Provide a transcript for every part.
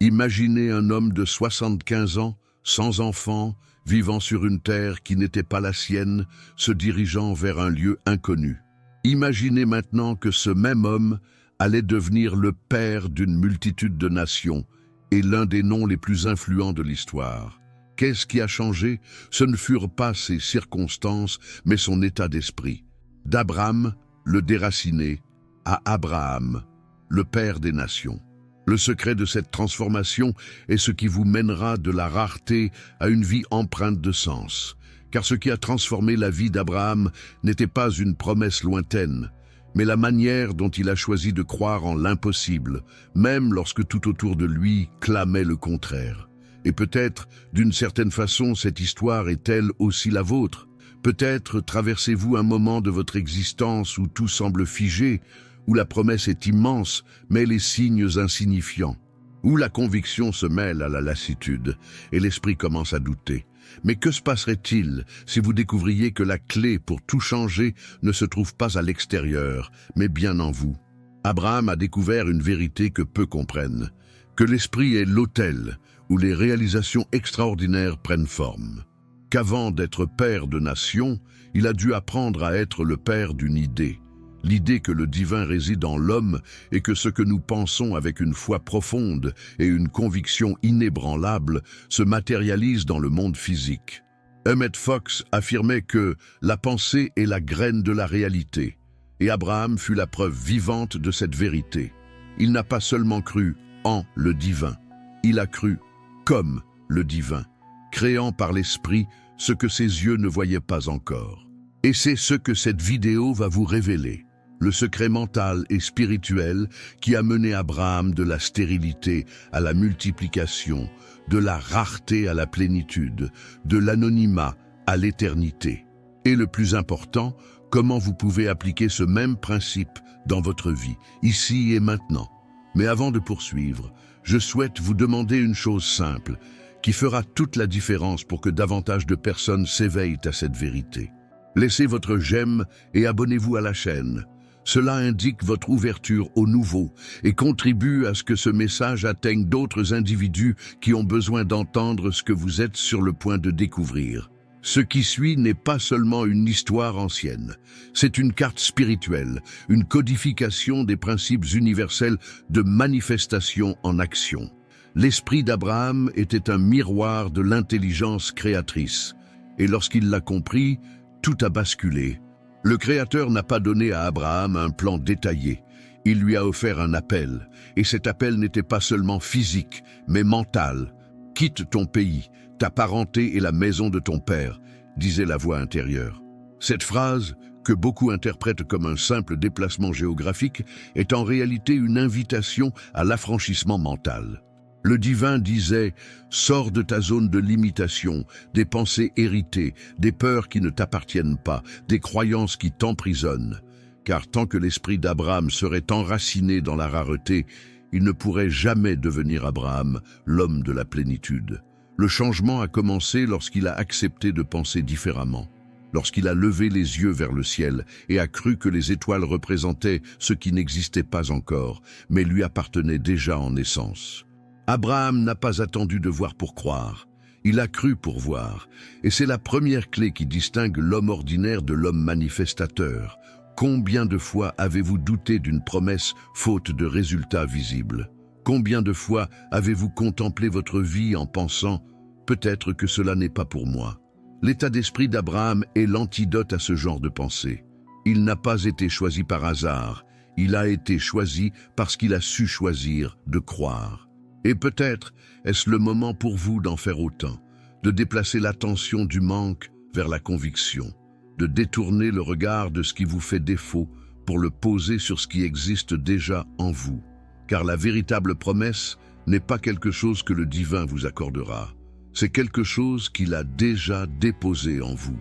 Imaginez un homme de 75 ans, sans enfant, vivant sur une terre qui n'était pas la sienne, se dirigeant vers un lieu inconnu. Imaginez maintenant que ce même homme allait devenir le père d'une multitude de nations et l'un des noms les plus influents de l'histoire. Qu'est-ce qui a changé? Ce ne furent pas ses circonstances, mais son état d'esprit. D'Abraham, le déraciné, à Abraham, le père des nations. Le secret de cette transformation est ce qui vous mènera de la rareté à une vie empreinte de sens. Car ce qui a transformé la vie d'Abraham n'était pas une promesse lointaine, mais la manière dont il a choisi de croire en l'impossible, même lorsque tout autour de lui clamait le contraire. Et peut-être, d'une certaine façon, cette histoire est-elle aussi la vôtre. Peut-être traversez-vous un moment de votre existence où tout semble figé, où la promesse est immense, mais les signes insignifiants, où la conviction se mêle à la lassitude, et l'esprit commence à douter. Mais que se passerait-il si vous découvriez que la clé pour tout changer ne se trouve pas à l'extérieur, mais bien en vous? Abraham a découvert une vérité que peu comprennent, que l'esprit est l'autel où les réalisations extraordinaires prennent forme. Qu'avant d'être père de nation, il a dû apprendre à être le père d'une idée. L'idée que le divin réside en l'homme et que ce que nous pensons avec une foi profonde et une conviction inébranlable se matérialise dans le monde physique. Emmett Fox affirmait que la pensée est la graine de la réalité, et Abraham fut la preuve vivante de cette vérité. Il n'a pas seulement cru en le divin, il a cru comme le divin, créant par l'esprit ce que ses yeux ne voyaient pas encore. Et c'est ce que cette vidéo va vous révéler. Le secret mental et spirituel qui a mené Abraham de la stérilité à la multiplication, de la rareté à la plénitude, de l'anonymat à l'éternité. Et le plus important, comment vous pouvez appliquer ce même principe dans votre vie, ici et maintenant. Mais avant de poursuivre, je souhaite vous demander une chose simple, qui fera toute la différence pour que davantage de personnes s'éveillent à cette vérité. Laissez votre j'aime et abonnez-vous à la chaîne. Cela indique votre ouverture au nouveau et contribue à ce que ce message atteigne d'autres individus qui ont besoin d'entendre ce que vous êtes sur le point de découvrir. Ce qui suit n'est pas seulement une histoire ancienne, c'est une carte spirituelle, une codification des principes universels de manifestation en action. L'esprit d'Abraham était un miroir de l'intelligence créatrice, et lorsqu'il l'a compris, tout a basculé. Le Créateur n'a pas donné à Abraham un plan détaillé. Il lui a offert un appel, et cet appel n'était pas seulement physique, mais mental. « Quitte ton pays, ta parenté et la maison de ton père », disait la voix intérieure. Cette phrase, que beaucoup interprètent comme un simple déplacement géographique, est en réalité une invitation à l'affranchissement mental. Le divin disait « Sors de ta zone de limitation, des pensées héritées, des peurs qui ne t'appartiennent pas, des croyances qui t'emprisonnent. » Car tant que l'esprit d'Abraham serait enraciné dans la rareté, il ne pourrait jamais devenir Abraham, l'homme de la plénitude. Le changement a commencé lorsqu'il a accepté de penser différemment, lorsqu'il a levé les yeux vers le ciel et a cru que les étoiles représentaient ce qui n'existait pas encore, mais lui appartenait déjà en essence. Abraham n'a pas attendu de voir pour croire, il a cru pour voir, et c'est la première clé qui distingue l'homme ordinaire de l'homme manifestateur. Combien de fois avez-vous douté d'une promesse faute de résultats visibles? Combien de fois avez-vous contemplé votre vie en pensant « peut-être que cela n'est pas pour moi ». L'état d'esprit d'Abraham est l'antidote à ce genre de pensée. Il n'a pas été choisi par hasard, il a été choisi parce qu'il a su choisir de croire. Et peut-être est-ce le moment pour vous d'en faire autant, de déplacer l'attention du manque vers la conviction, de détourner le regard de ce qui vous fait défaut pour le poser sur ce qui existe déjà en vous. Car la véritable promesse n'est pas quelque chose que le divin vous accordera, c'est quelque chose qu'il a déjà déposé en vous.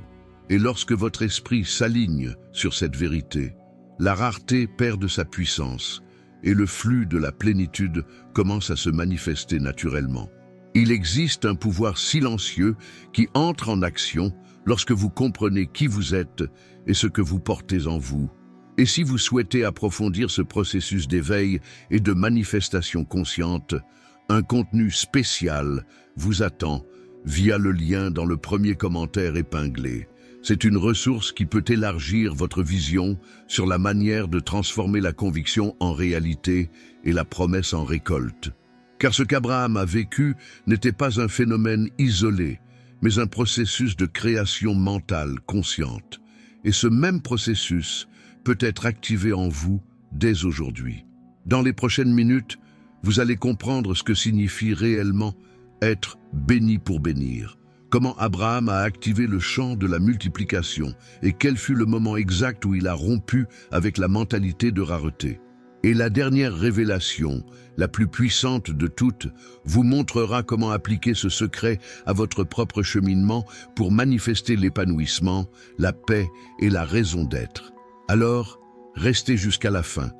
Et lorsque votre esprit s'aligne sur cette vérité, la rareté perd de sa puissance, et le flux de la plénitude commence à se manifester naturellement. Il existe un pouvoir silencieux qui entre en action lorsque vous comprenez qui vous êtes et ce que vous portez en vous. Et si vous souhaitez approfondir ce processus d'éveil et de manifestation consciente, Un contenu spécial vous attend via le lien dans le premier commentaire épinglé. C'est une ressource qui peut élargir votre vision sur la manière de transformer la conviction en réalité et la promesse en récolte. Car ce qu'Abraham a vécu n'était pas un phénomène isolé, mais un processus de création mentale consciente. Et ce même processus peut être activé en vous dès aujourd'hui. Dans les prochaines minutes, vous allez comprendre ce que signifie réellement être béni pour bénir. Comment Abraham a activé le champ de la multiplication et quel fut le moment exact où il a rompu avec la mentalité de rareté. Et la dernière révélation, la plus puissante de toutes, vous montrera comment appliquer ce secret à votre propre cheminement pour manifester l'épanouissement, la paix et la raison d'être. Alors, restez jusqu'à la fin,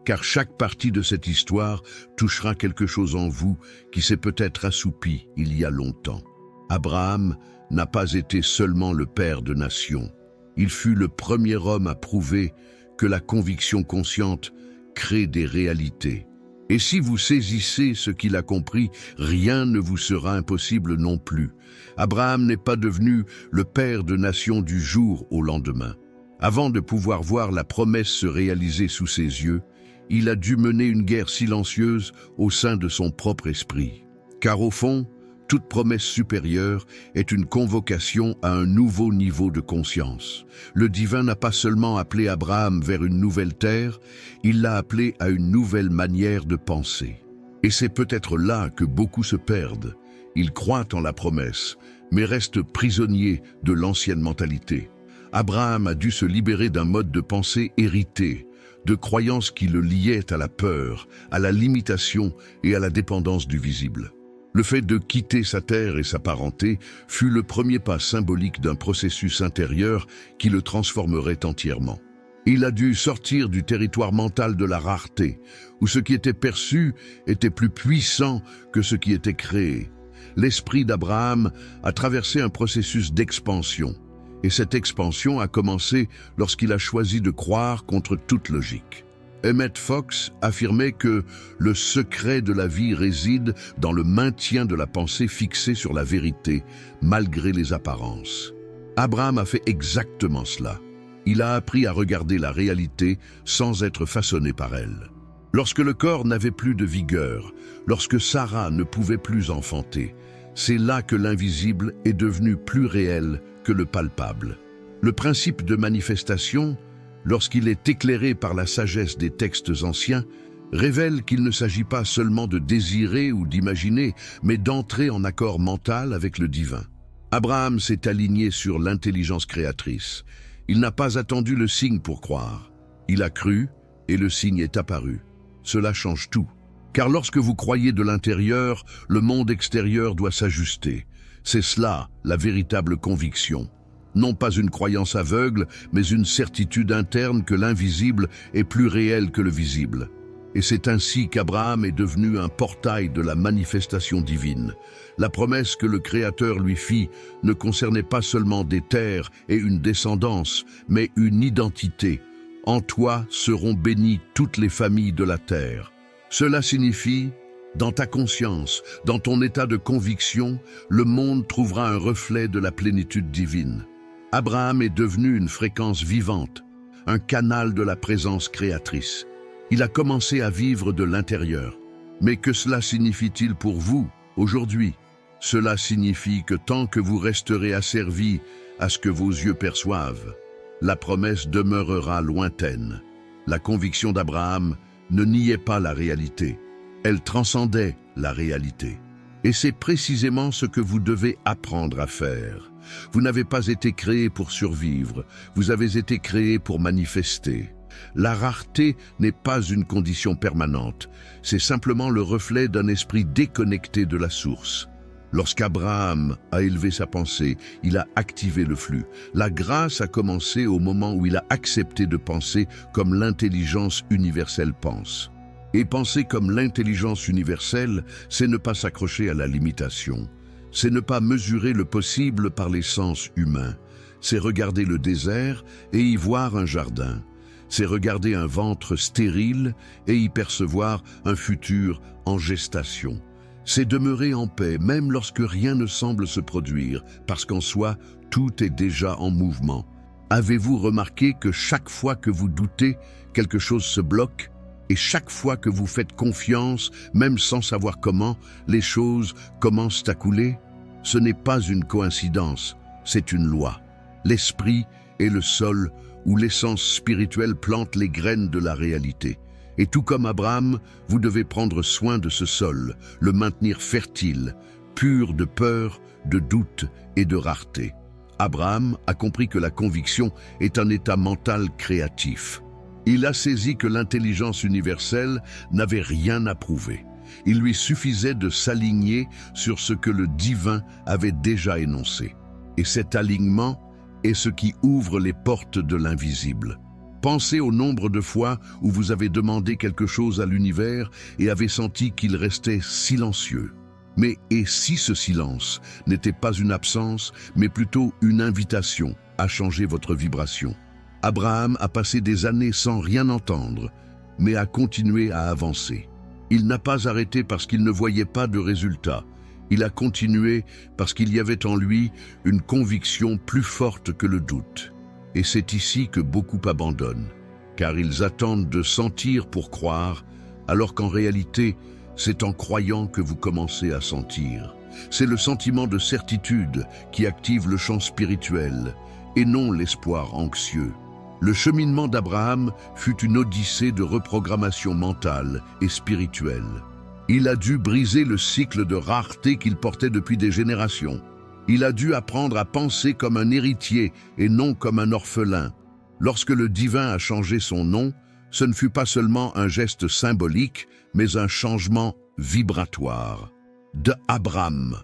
car chaque partie de cette histoire touchera quelque chose en vous qui s'est peut-être assoupi il y a longtemps. Abraham n'a pas été seulement le père de nations. Il fut le premier homme à prouver que la conviction consciente crée des réalités. Et si vous saisissez ce qu'il a compris, rien ne vous sera impossible non plus. Abraham n'est pas devenu le père de nations du jour au lendemain. Avant de pouvoir voir la promesse se réaliser sous ses yeux, il a dû mener une guerre silencieuse au sein de son propre esprit. Car au fond, toute promesse supérieure est une convocation à un nouveau niveau de conscience. Le divin n'a pas seulement appelé Abraham vers une nouvelle terre, il l'a appelé à une nouvelle manière de penser. Et c'est peut-être là que beaucoup se perdent. Ils croient en la promesse, mais restent prisonniers de l'ancienne mentalité. Abraham a dû se libérer d'un mode de pensée hérité, de croyances qui le liaient à la peur, à la limitation et à la dépendance du visible. Le fait de quitter sa terre et sa parenté fut le premier pas symbolique d'un processus intérieur qui le transformerait entièrement. Il a dû sortir du territoire mental de la rareté, où ce qui était perçu était plus puissant que ce qui était créé. L'esprit d'Abraham a traversé un processus d'expansion, et cette expansion a commencé lorsqu'il a choisi de croire contre toute logique. Emmett Fox affirmait que le secret de la vie réside dans le maintien de la pensée fixée sur la vérité, malgré les apparences. Abraham a fait exactement cela. Il a appris à regarder la réalité sans être façonné par elle. Lorsque le corps n'avait plus de vigueur, lorsque Sarah ne pouvait plus enfanter, c'est là que l'invisible est devenu plus réel que le palpable. Le principe de manifestation, lorsqu'il est éclairé par la sagesse des textes anciens, révèle qu'il ne s'agit pas seulement de désirer ou d'imaginer, mais d'entrer en accord mental avec le divin. Abraham s'est aligné sur l'intelligence créatrice. Il n'a pas attendu le signe pour croire. Il a cru et le signe est apparu. Cela change tout. Car lorsque vous croyez de l'intérieur, le monde extérieur doit s'ajuster. C'est cela, la véritable conviction. Non pas une croyance aveugle, mais une certitude interne que l'invisible est plus réel que le visible. Et c'est ainsi qu'Abraham est devenu un portail de la manifestation divine. La promesse que le Créateur lui fit ne concernait pas seulement des terres et une descendance, mais une identité. En toi seront bénies toutes les familles de la terre. Cela signifie, dans ta conscience, dans ton état de conviction, le monde trouvera un reflet de la plénitude divine. Abraham est devenu une fréquence vivante, un canal de la présence créatrice. Il a commencé à vivre de l'intérieur. Mais que cela signifie-t-il pour vous, aujourd'hui? Cela signifie que tant que vous resterez asservis à ce que vos yeux perçoivent, la promesse demeurera lointaine. La conviction d'Abraham ne niait pas la réalité. Elle transcendait la réalité. Et c'est précisément ce que vous devez apprendre à faire. Vous n'avez pas été créé pour survivre, vous avez été créé pour manifester. La rareté n'est pas une condition permanente, c'est simplement le reflet d'un esprit déconnecté de la source. Lorsqu'Abraham a élevé sa pensée, il a activé le flux. La grâce a commencé au moment où il a accepté de penser comme l'intelligence universelle pense. Et penser comme l'intelligence universelle, c'est ne pas s'accrocher à la limitation. C'est ne pas mesurer le possible par les sens humains. C'est regarder le désert et y voir un jardin. C'est regarder un ventre stérile et y percevoir un futur en gestation. C'est demeurer en paix même lorsque rien ne semble se produire, parce qu'en soi, tout est déjà en mouvement. Avez-vous remarqué que chaque fois que vous doutez, quelque chose se bloque? Et chaque fois que vous faites confiance, même sans savoir comment, les choses commencent à couler? Ce n'est pas une coïncidence, c'est une loi. L'esprit est le sol où l'essence spirituelle plante les graines de la réalité. Et tout comme Abraham, vous devez prendre soin de ce sol, le maintenir fertile, pur de peur, de doute et de rareté. Abraham a compris que la conviction est un état mental créatif. Il a saisi que l'intelligence universelle n'avait rien à prouver. Il lui suffisait de s'aligner sur ce que le divin avait déjà énoncé. Et cet alignement est ce qui ouvre les portes de l'invisible. Pensez au nombre de fois où vous avez demandé quelque chose à l'univers et avez senti qu'il restait silencieux. Mais et si ce silence n'était pas une absence, mais plutôt une invitation à changer votre vibration? Abraham a passé des années sans rien entendre, mais a continué à avancer. Il n'a pas arrêté parce qu'il ne voyait pas de résultat. Il a continué parce qu'il y avait en lui une conviction plus forte que le doute. Et c'est ici que beaucoup abandonnent, car ils attendent de sentir pour croire, alors qu'en réalité, c'est en croyant que vous commencez à sentir. C'est le sentiment de certitude qui active le champ spirituel, et non l'espoir anxieux. Le cheminement d'Abraham fut une odyssée de reprogrammation mentale et spirituelle. Il a dû briser le cycle de rareté qu'il portait depuis des générations. Il a dû apprendre à penser comme un héritier et non comme un orphelin. Lorsque le divin a changé son nom, ce ne fut pas seulement un geste symbolique, mais un changement vibratoire. De Abraham,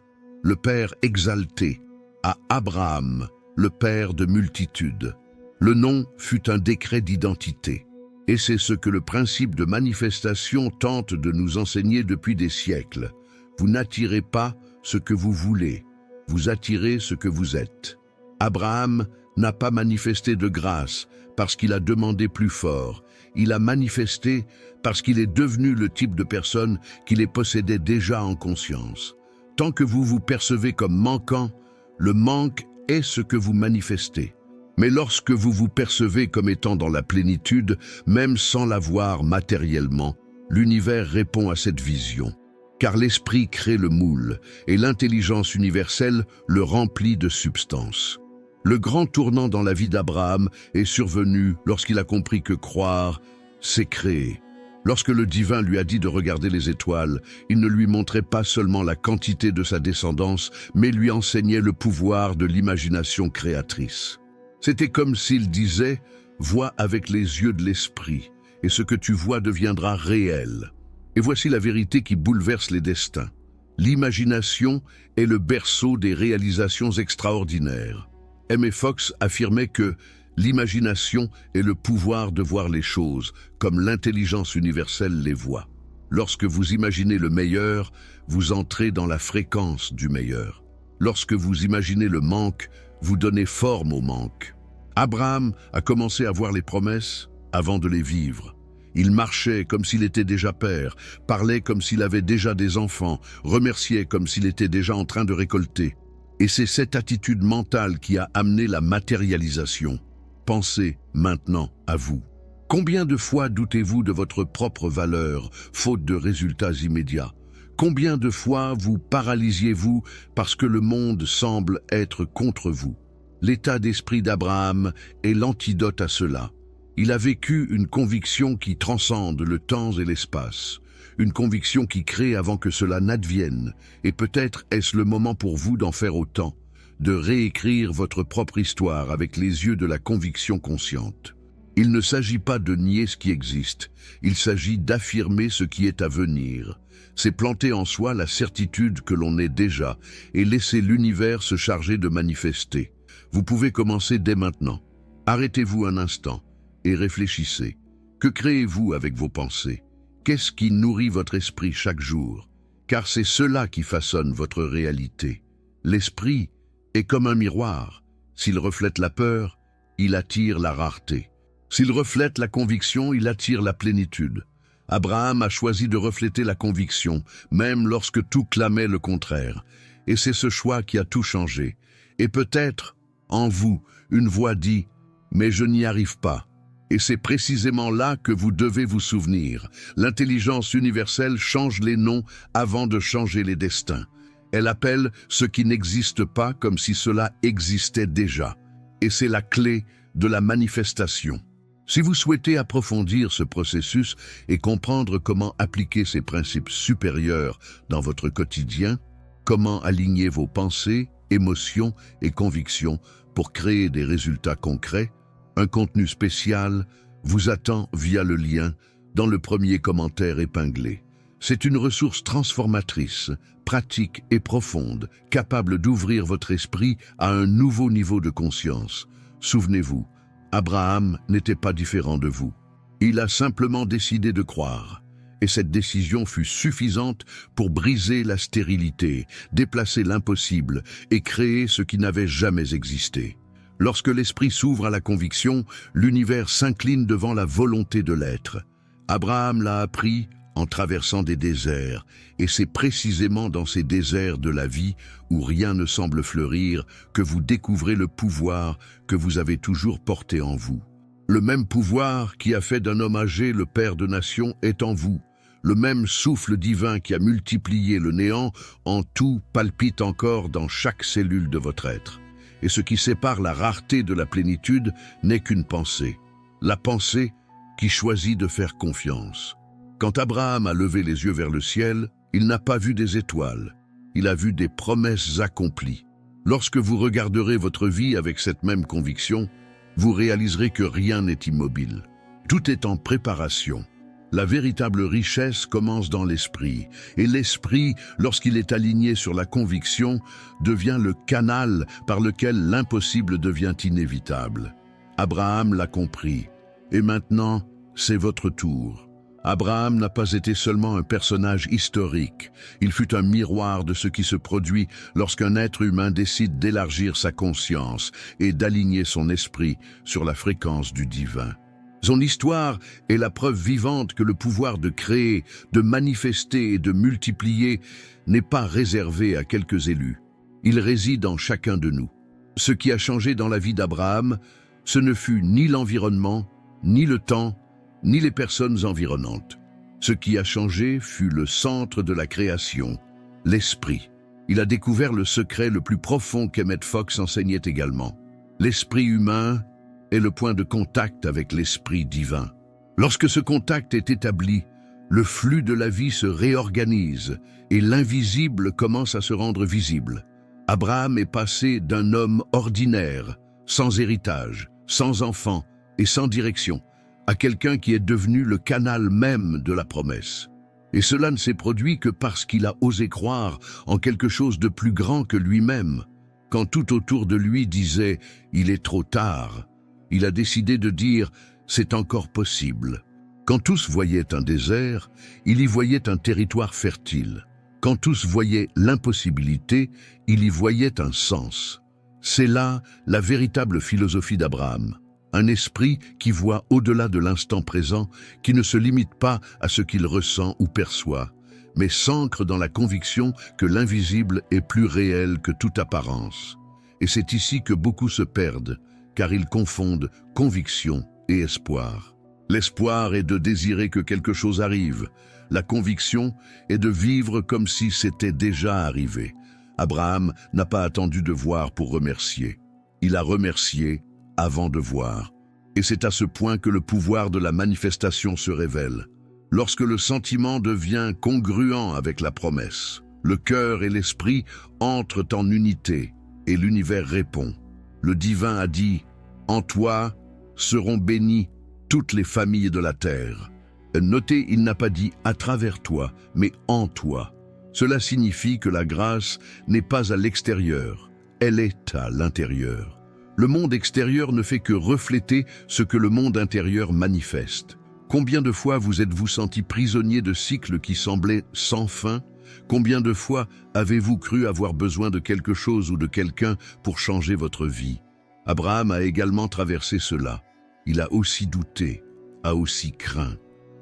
le Père exalté, à Abraham, le Père de multitudes. Le nom fut un décret d'identité. Et c'est ce que le principe de manifestation tente de nous enseigner depuis des siècles. Vous n'attirez pas ce que vous voulez, vous attirez ce que vous êtes. Abraham n'a pas manifesté de grâce parce qu'il a demandé plus fort. Il a manifesté parce qu'il est devenu le type de personne qui les possédait déjà en conscience. Tant que vous vous percevez comme manquant, le manque est ce que vous manifestez. Mais lorsque vous vous percevez comme étant dans la plénitude, même sans l'avoir matériellement, l'univers répond à cette vision. Car l'esprit crée le moule et l'intelligence universelle le remplit de substance. Le grand tournant dans la vie d'Abraham est survenu lorsqu'il a compris que croire, c'est créer. Lorsque le divin lui a dit de regarder les étoiles, il ne lui montrait pas seulement la quantité de sa descendance, mais lui enseignait le pouvoir de l'imagination créatrice. C'était comme s'il disait « Vois avec les yeux de l'esprit, et ce que tu vois deviendra réel. » Et voici la vérité qui bouleverse les destins. L'imagination est le berceau des réalisations extraordinaires. M. Fox affirmait que l'imagination est le pouvoir de voir les choses comme l'intelligence universelle les voit. Lorsque vous imaginez le meilleur, vous entrez dans la fréquence du meilleur. Lorsque vous imaginez le manque, vous donnez forme au manque. Abraham a commencé à voir les promesses avant de les vivre. Il marchait comme s'il était déjà père, parlait comme s'il avait déjà des enfants, remerciait comme s'il était déjà en train de récolter. Et c'est cette attitude mentale qui a amené la matérialisation. Pensez maintenant à vous. Combien de fois doutez-vous de votre propre valeur, faute de résultats immédiats? Combien de fois vous paralysiez-vous parce que le monde semble être contre vous? L'état d'esprit d'Abraham est l'antidote à cela. Il a vécu une conviction qui transcende le temps et l'espace, une conviction qui crée avant que cela n'advienne, et peut-être est-ce le moment pour vous d'en faire autant, de réécrire votre propre histoire avec les yeux de la conviction consciente. Il ne s'agit pas de nier ce qui existe, il s'agit d'affirmer ce qui est à venir. C'est planter en soi la certitude que l'on est déjà et laisser l'univers se charger de manifester. Vous pouvez commencer dès maintenant. Arrêtez-vous un instant et réfléchissez. Que créez-vous avec vos pensées? Qu'est-ce qui nourrit votre esprit chaque jour? Car c'est cela qui façonne votre réalité. L'esprit est comme un miroir. S'il reflète la peur, il attire la rareté. S'il reflète la conviction, il attire la plénitude. Abraham a choisi de refléter la conviction, même lorsque tout clamait le contraire. Et c'est ce choix qui a tout changé. Et peut-être, en vous, une voix dit « Mais je n'y arrive pas ». Et c'est précisément là que vous devez vous souvenir. L'intelligence universelle change les noms avant de changer les destins. Elle appelle ce qui n'existe pas comme si cela existait déjà. Et c'est la clé de la manifestation. Si vous souhaitez approfondir ce processus et comprendre comment appliquer ces principes supérieurs dans votre quotidien, comment aligner vos pensées, émotions et convictions pour créer des résultats concrets, un contenu spécial vous attend via le lien dans le premier commentaire épinglé. C'est une ressource transformatrice, pratique et profonde, capable d'ouvrir votre esprit à un nouveau niveau de conscience. Souvenez-vous, Abraham n'était pas différent de vous. Il a simplement décidé de croire. Et cette décision fut suffisante pour briser la stérilité, déplacer l'impossible et créer ce qui n'avait jamais existé. Lorsque l'esprit s'ouvre à la conviction, l'univers s'incline devant la volonté de l'être. Abraham l'a appris en traversant des déserts, et c'est précisément dans ces déserts de la vie où rien ne semble fleurir que vous découvrez le pouvoir que vous avez toujours porté en vous. Le même pouvoir qui a fait d'un homme âgé le père de nations est en vous. Le même souffle divin qui a multiplié le néant en tout palpite encore dans chaque cellule de votre être. Et ce qui sépare la rareté de la plénitude n'est qu'une pensée. La pensée qui choisit de faire confiance. Quand Abraham a levé les yeux vers le ciel, il n'a pas vu des étoiles. Il a vu des promesses accomplies. Lorsque vous regarderez votre vie avec cette même conviction, vous réaliserez que rien n'est immobile. Tout est en préparation. La véritable richesse commence dans l'esprit, et l'esprit, lorsqu'il est aligné sur la conviction, devient le canal par lequel l'impossible devient inévitable. Abraham l'a compris, et maintenant, c'est votre tour. Abraham n'a pas été seulement un personnage historique, il fut un miroir de ce qui se produit lorsqu'un être humain décide d'élargir sa conscience et d'aligner son esprit sur la fréquence du divin. Son histoire est la preuve vivante que le pouvoir de créer, de manifester et de multiplier n'est pas réservé à quelques élus. Il réside en chacun de nous. Ce qui a changé dans la vie d'Abraham, ce ne fut ni l'environnement, ni le temps, ni les personnes environnantes. Ce qui a changé fut le centre de la création, l'esprit. Il a découvert le secret le plus profond qu'Emmett Fox enseignait également. L'esprit humain est le point de contact avec l'esprit divin. Lorsque ce contact est établi, le flux de la vie se réorganise et l'invisible commence à se rendre visible. Abraham est passé d'un homme ordinaire, sans héritage, sans enfant et sans direction, à quelqu'un qui est devenu le canal même de la promesse. Et cela ne s'est produit que parce qu'il a osé croire en quelque chose de plus grand que lui-même. Quand tout autour de lui disait « il est trop tard », il a décidé de dire « c'est encore possible ». Quand tous voyaient un désert, il y voyait un territoire fertile. Quand tous voyaient l'impossibilité, il y voyait un sens. C'est là la véritable philosophie d'Abraham. Un esprit qui voit au-delà de l'instant présent, qui ne se limite pas à ce qu'il ressent ou perçoit, mais s'ancre dans la conviction que l'invisible est plus réel que toute apparence. Et c'est ici que beaucoup se perdent, car ils confondent conviction et espoir. L'espoir est de désirer que quelque chose arrive. La conviction est de vivre comme si c'était déjà arrivé. Abraham n'a pas attendu de voir pour remercier. Il a remercié avant de voir. Et c'est à ce point que le pouvoir de la manifestation se révèle. Lorsque le sentiment devient congruent avec la promesse, le cœur et l'esprit entrent en unité et l'univers répond. Le divin a dit « En toi seront bénies toutes les familles de la terre ». Notez, il n'a pas dit « à travers toi », mais « en toi ». Cela signifie que la grâce n'est pas à l'extérieur, elle est à l'intérieur. Le monde extérieur ne fait que refléter ce que le monde intérieur manifeste. Combien de fois vous êtes-vous senti prisonnier de cycles qui semblaient sans fin? Combien de fois avez-vous cru avoir besoin de quelque chose ou de quelqu'un pour changer votre vie? Abraham a également traversé cela. Il a aussi douté, a aussi craint.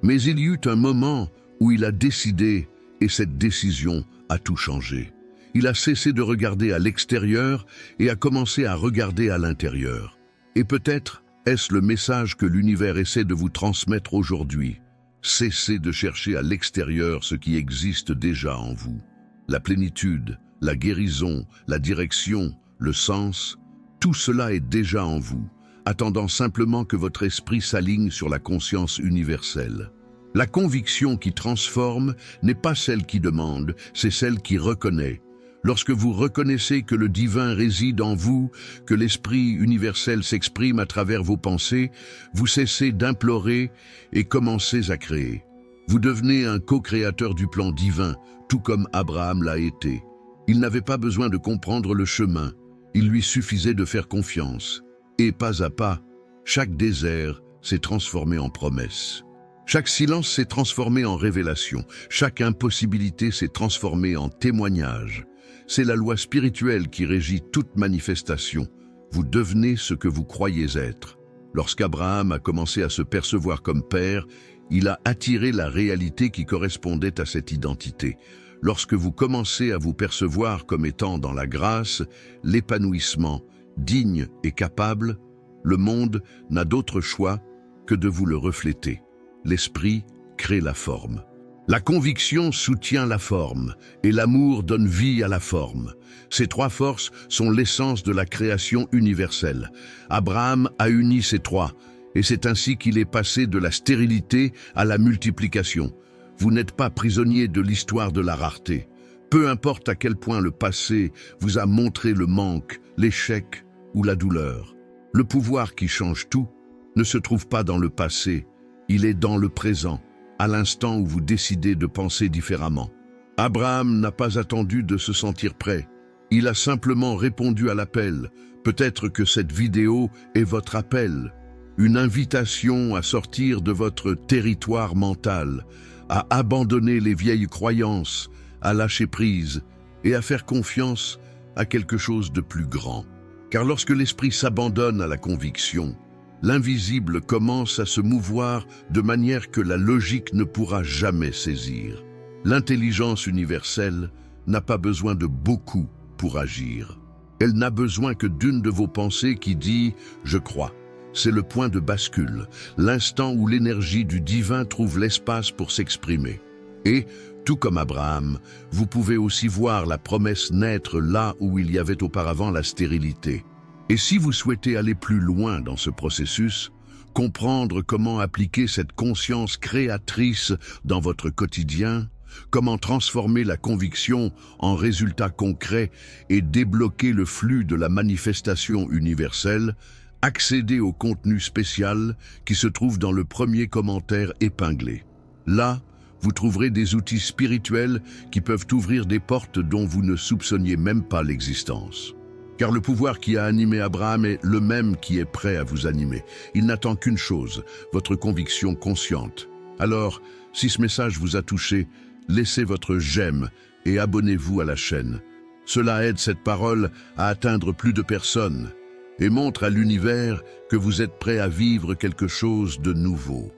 Mais il y eut un moment où il a décidé, et cette décision a tout changé. Il a cessé de regarder à l'extérieur et a commencé à regarder à l'intérieur. Et peut-être est-ce le message que l'univers essaie de vous transmettre aujourd'hui. Cessez de chercher à l'extérieur ce qui existe déjà en vous. La plénitude, la guérison, la direction, le sens, tout cela est déjà en vous, attendant simplement que votre esprit s'aligne sur la conscience universelle. La conviction qui transforme n'est pas celle qui demande, c'est celle qui reconnaît. Lorsque vous reconnaissez que le divin réside en vous, que l'esprit universel s'exprime à travers vos pensées, vous cessez d'implorer et commencez à créer. Vous devenez un co-créateur du plan divin, tout comme Abraham l'a été. Il n'avait pas besoin de comprendre le chemin, il lui suffisait de faire confiance. Et pas à pas, chaque désert s'est transformé en promesse. Chaque silence s'est transformé en révélation, chaque impossibilité s'est transformée en témoignage. C'est la loi spirituelle qui régit toute manifestation. Vous devenez ce que vous croyez être. Lorsqu'Abraham a commencé à se percevoir comme père, il a attiré la réalité qui correspondait à cette identité. Lorsque vous commencez à vous percevoir comme étant dans la grâce, l'épanouissement, digne et capable, le monde n'a d'autre choix que de vous le refléter. L'esprit crée la forme. La conviction soutient la forme et l'amour donne vie à la forme. Ces trois forces sont l'essence de la création universelle. Abraham a uni ces trois et c'est ainsi qu'il est passé de la stérilité à la multiplication. Vous n'êtes pas prisonnier de l'histoire de la rareté. Peu importe à quel point le passé vous a montré le manque, l'échec ou la douleur. Le pouvoir qui change tout ne se trouve pas dans le passé, il est dans le présent, à l'instant où vous décidez de penser différemment. Abraham n'a pas attendu de se sentir prêt. Il a simplement répondu à l'appel. Peut-être que cette vidéo est votre appel. Une invitation à sortir de votre territoire mental, à abandonner les vieilles croyances, à lâcher prise et à faire confiance à quelque chose de plus grand. Car lorsque l'esprit s'abandonne à la conviction, l'invisible commence à se mouvoir de manière que la logique ne pourra jamais saisir. L'intelligence universelle n'a pas besoin de beaucoup pour agir. Elle n'a besoin que d'une de vos pensées qui dit « je crois ». C'est le point de bascule, l'instant où l'énergie du divin trouve l'espace pour s'exprimer. Et, tout comme Abraham, vous pouvez aussi voir la promesse naître là où il y avait auparavant la stérilité. Et si vous souhaitez aller plus loin dans ce processus, comprendre comment appliquer cette conscience créatrice dans votre quotidien, comment transformer la conviction en résultat concret et débloquer le flux de la manifestation universelle, accédez au contenu spécial qui se trouve dans le premier commentaire épinglé. Là, vous trouverez des outils spirituels qui peuvent ouvrir des portes dont vous ne soupçonniez même pas l'existence. Car le pouvoir qui a animé Abraham est le même qui est prêt à vous animer. Il n'attend qu'une chose, votre conviction consciente. Alors, si ce message vous a touché, laissez votre j'aime et abonnez-vous à la chaîne. Cela aide cette parole à atteindre plus de personnes et montre à l'univers que vous êtes prêt à vivre quelque chose de nouveau.